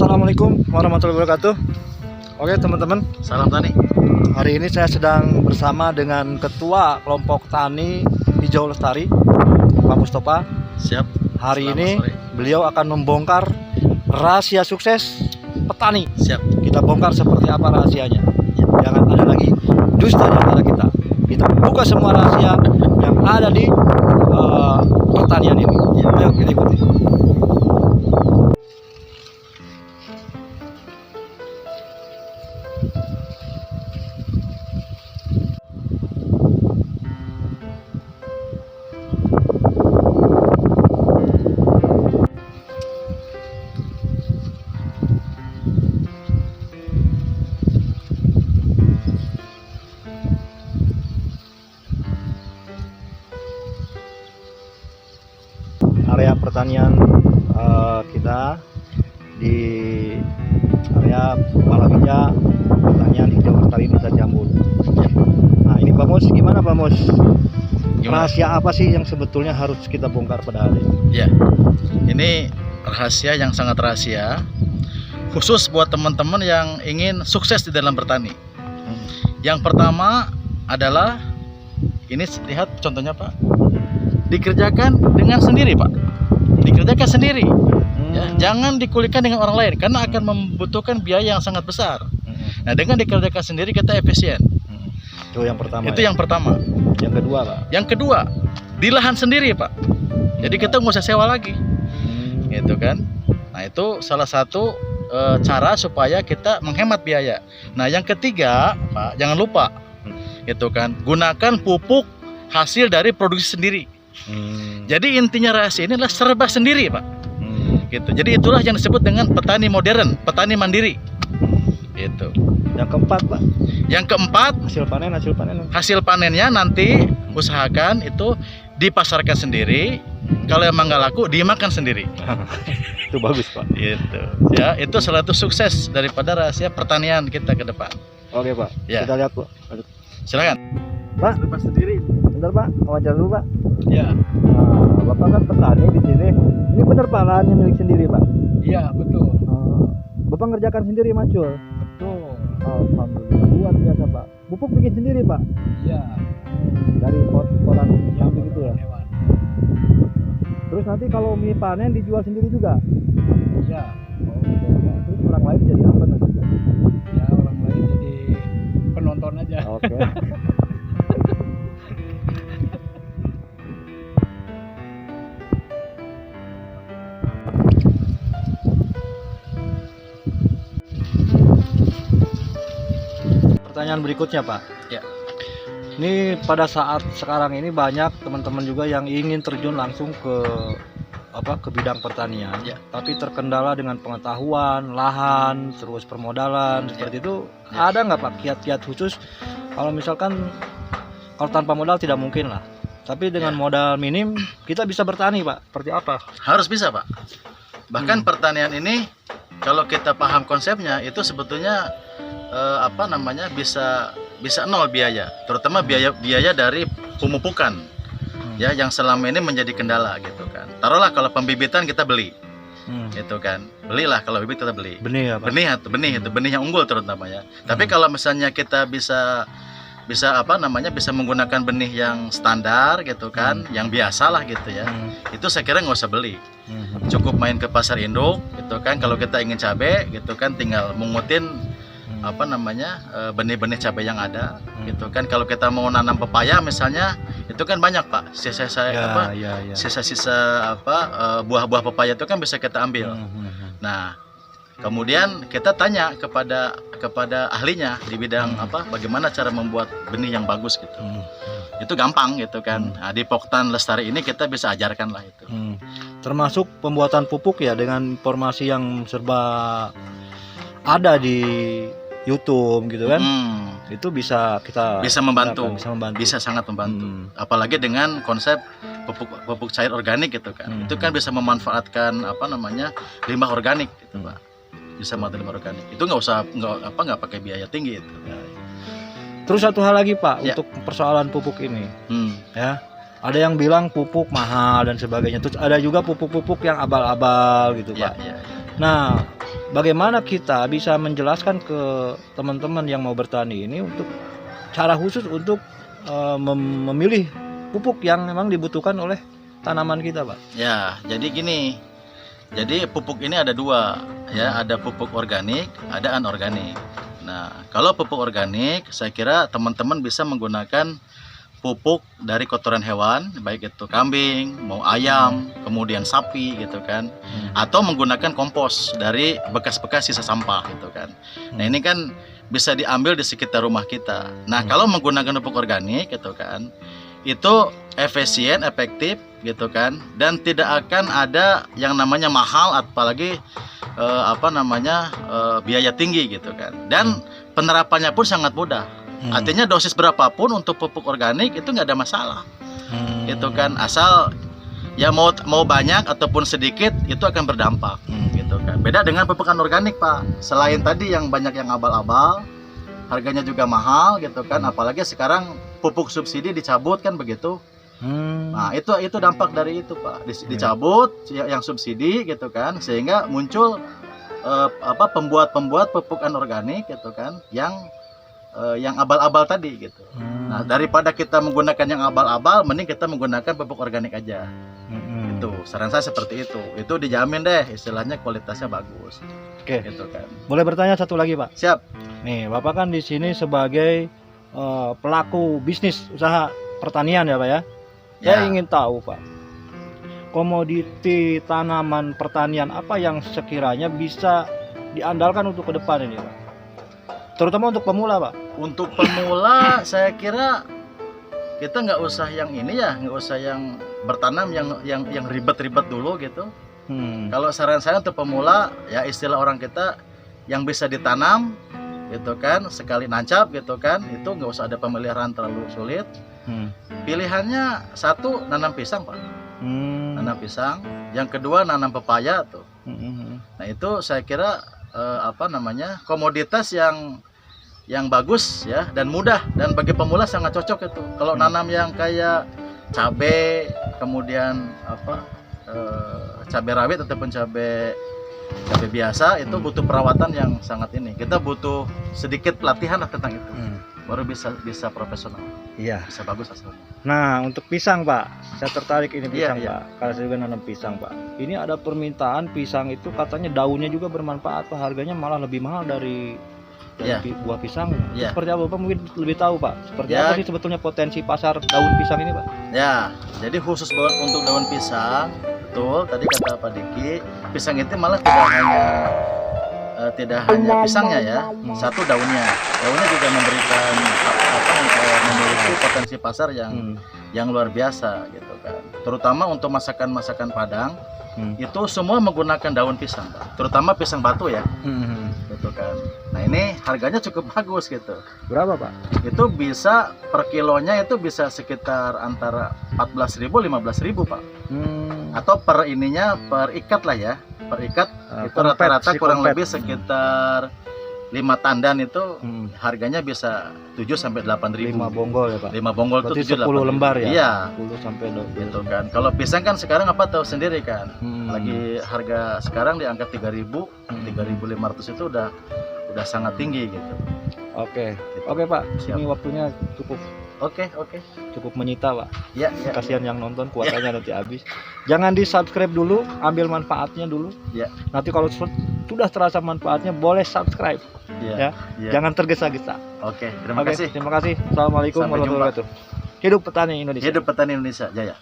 Assalamualaikum warahmatullahi wabarakatuh. Oke teman-teman, Salam tani. hari ini saya sedang bersama dengan Ketua Kelompok Tani Hijau Lestari, Pak Mustafa. Siap. Hari Selamat ini sore. beliau akan membongkar rahasia sukses petani. Siap. Kita bongkar seperti apa rahasianya. Jangan ada lagi dusta di antara kita. Kita buka semua rahasia yang ada di pertanian ini. Ayo kita ikuti. Area pertanian kita di area Palawija pertanian hijau lestari Nusa Jambul. Nah ini Pak Mus, gimana Pak Mus? Gimana? Rahasia apa sih yang sebetulnya harus kita bongkar pada hari ini? Ya. Ini rahasia yang sangat rahasia, khusus buat teman-teman yang ingin sukses di dalam bertani. Yang pertama adalah ini, lihat contohnya Pak. Dikerjakan dengan sendiri Pak. Dikerjakan sendiri. Ya, jangan dikulikan dengan orang lain karena akan membutuhkan biaya yang sangat besar. Nah, dengan dikerjakan sendiri kita efisien. Itu yang pertama. Itu yang pertama. Yang kedua Pak. Yang kedua, di lahan sendiri Pak. Jadi kita nggak usah sewa lagi, gitu kan. Nah itu salah satu cara supaya kita menghemat biaya. Nah yang ketiga Pak, jangan lupa, gitu kan, gunakan pupuk hasil dari produksi sendiri. Jadi intinya rahasia ini adalah serba sendiri Pak. Gitu. Jadi itulah yang disebut dengan petani modern, petani mandiri. Gitu. Yang keempat Pak. Yang keempat, Hasil panen. hasil panennya nanti usahakan itu dipasarkan sendiri. Kalau emang nggak laku, dimakan sendiri. Itu bagus Pak. Gitu. Ya, itu salah satu sukses daripada rahasia pertanian kita ke depan. Oke Pak. Ya. Kita lihat Pak. Lanjut. Silakan. Pak, Serba sendiri. bentar Pak. Wajar dulu Pak. Ya, Nah, Bapak kan petani di sini. Ini benar Pak lahannya milik sendiri Pak. iya betul. Bapak ngerjakan sendiri macul. Betul. Alhamdulillah luar biasa Pak. Pupuk bikin sendiri Pak. Iya. Dari kotoran kambing itu ya. Hewan. Terus nanti kalau mie panen dijual sendiri juga. Iya. Terus orang lain jadi apa nanti? Ya orang lain jadi penonton aja. Oke. Pertanyaan berikutnya Pak. Ya. Ini pada saat sekarang ini banyak teman-teman juga yang ingin terjun langsung ke bidang pertanian, Ya. tapi terkendala dengan pengetahuan, lahan, terus permodalan seperti itu. Ya. Ada nggak Pak kiat-kiat khusus kalau misalkan kalau tanpa modal tidak mungkin lah, tapi dengan modal minim kita bisa bertani Pak? Seperti apa? Harus bisa Pak. Bahkan pertanian ini kalau kita paham konsepnya itu sebetulnya bisa nol biaya, terutama biaya dari pemupukan. Ya, yang selama ini menjadi kendala gitu kan. Taruhlah kalau pembibitan kita beli, gitu kan. Belilah kalau bibit kita beli. Benih ya Pak? Benih yang unggul terutamanya. Tapi kalau misalnya kita bisa menggunakan benih yang standar gitu kan, yang biasa lah gitu ya. Itu saya kira nggak usah beli. Cukup main ke pasar induk gitu kan. Kalau kita ingin cabai gitu kan, tinggal mengutin benih-benih cabai yang ada gitu kan. Kalau kita mau nanam pepaya misalnya, itu kan banyak Pak sisa-sisa buah-buah pepaya itu kan bisa kita ambil. Nah kemudian kita tanya kepada ahlinya di bidang bagaimana cara membuat benih yang bagus gitu. Itu gampang gitu kan. Nah, di Poktan Lestari ini kita bisa ajarkan lah itu. Termasuk pembuatan pupuk ya, dengan informasi yang serba ada di YouTube gitu kan. Itu bisa kita membantu. gunakan, Bisa sangat membantu. Apalagi dengan konsep pupuk cair organik gitu kan. Itu kan bisa memanfaatkan limbah organik gitu Pak. Bisa limbah organik. Itu nggak pakai biaya tinggi itu. Terus satu hal lagi Pak, Ya. untuk persoalan pupuk ini, ya, ada yang bilang pupuk mahal dan sebagainya. Terus ada juga pupuk-pupuk yang abal-abal gitu Pak. Ya. Nah, bagaimana kita bisa menjelaskan ke teman-teman yang mau bertani ini untuk cara khusus untuk memilih pupuk yang memang dibutuhkan oleh tanaman kita, Pak? Ya, jadi gini. Jadi pupuk ini ada dua, ya, ada pupuk organik, ada anorganik. Nah, kalau pupuk organik, saya kira teman-teman bisa menggunakan pupuk dari kotoran hewan, baik itu kambing, mau ayam, kemudian sapi gitu kan, atau menggunakan kompos dari bekas-bekas sisa sampah gitu kan. Nah, ini kan bisa diambil di sekitar rumah kita. Nah, kalau menggunakan pupuk organik gitu kan, itu efisien, efektif gitu kan, dan tidak akan ada yang namanya mahal, apalagi biaya tinggi gitu kan. Dan penerapannya pun sangat mudah. Artinya dosis berapapun untuk pupuk organik itu nggak ada masalah, gitu kan. Asal ya mau banyak ataupun sedikit itu akan berdampak, gitu kan. Beda dengan pupuk anorganik, Pak. Selain tadi yang banyak yang abal-abal, harganya juga mahal, gitu kan. Apalagi sekarang pupuk subsidi dicabut kan begitu. Nah itu dampak dari itu, Pak. Dicabut yang subsidi, gitu kan, sehingga muncul pembuat pupuk anorganik, gitu kan, yang abal-abal tadi gitu. Nah, daripada kita menggunakan yang abal-abal, mending kita menggunakan pupuk organik aja. Itu saran saya seperti itu. Itu dijamin deh, istilahnya kualitasnya bagus. Oke. Gitu kan. Boleh bertanya satu lagi, Pak? Siap. Nih, Bapak kan di sini sebagai pelaku bisnis usaha pertanian ya, Pak ya? Saya ingin tahu, Pak, komoditi tanaman pertanian apa yang sekiranya bisa diandalkan untuk ke depan ini, Pak? Terutama untuk pemula, Pak. Untuk pemula saya kira kita nggak usah yang ini ya, nggak usah yang bertanam yang ribet-ribet dulu gitu. Kalau saran saya untuk pemula, ya istilah orang kita, yang bisa ditanam gitu kan, sekali nancap gitu kan, itu nggak usah ada pemeliharaan terlalu sulit. Pilihannya satu, nanam pisang, Pak. Nanam pisang. Yang kedua, nanam pepaya tuh. Nah itu saya kira komoditas yang bagus ya, dan mudah, dan bagi pemula sangat cocok itu. Kalau nanam yang kayak cabai, kemudian cabai rawit ataupun cabai biasa, itu butuh perawatan yang sangat ini. Kita butuh sedikit pelatihan lah tentang itu. Baru bisa profesional. Iya. Bisa bagus hasilnya. Nah, untuk pisang, Pak, saya tertarik ini pisang, Iya. Pak. Karena saya juga nanam pisang, Pak. Ini ada permintaan pisang itu katanya daunnya juga bermanfaat, Pak. Harganya malah lebih mahal dari buah pisang. Iya. Seperti apa, Pak? Mungkin lebih tahu, Pak. Seperti Ya. apa sih sebetulnya potensi pasar daun pisang ini, Pak? Ya, jadi khusus banget untuk daun pisang, betul. Tadi kata Pak Diki, pisang itu malah tidak hanya pisangnya ya, satu daunnya juga memberikan memiliki potensi pasar yang luar biasa gitu kan. Terutama untuk masakan Padang, itu semua menggunakan daun pisang, Pak. Terutama pisang batu ya, gitu kan. Nah ini harganya cukup bagus gitu. Berapa, Pak? Itu bisa per kilonya itu bisa sekitar antara 14.000 15.000, Pak. Atau per ikat lah ya. Per ikat itu rata-rata kurang lebih sekitar 5 tandan itu harganya bisa 7 sampai 8.000. 5 bonggol ya, Pak. 5 bonggol itu 10 lembar ya. Iya. 10 sampai 20. Gitu kan. Kalau pisang kan sekarang tahu sendiri kan. Lagi harga sekarang di angka 3.000, 3.500 itu udah sangat tinggi gitu. Oke, Pak. Siap. Ini waktunya cukup Oke. menyita, Pak. Ya. Kasihan yang nonton, kuotanya nanti habis. Jangan di-subscribe dulu, ambil manfaatnya dulu. Ya. Nanti kalau sudah terasa manfaatnya, boleh subscribe. Ya. Jangan tergesa-gesa. Oke, terima kasih. Terima kasih. Assalamualaikum Sampai warahmatullahi wabarakatuh. Hidup petani Indonesia. Hidup petani Indonesia, jaya.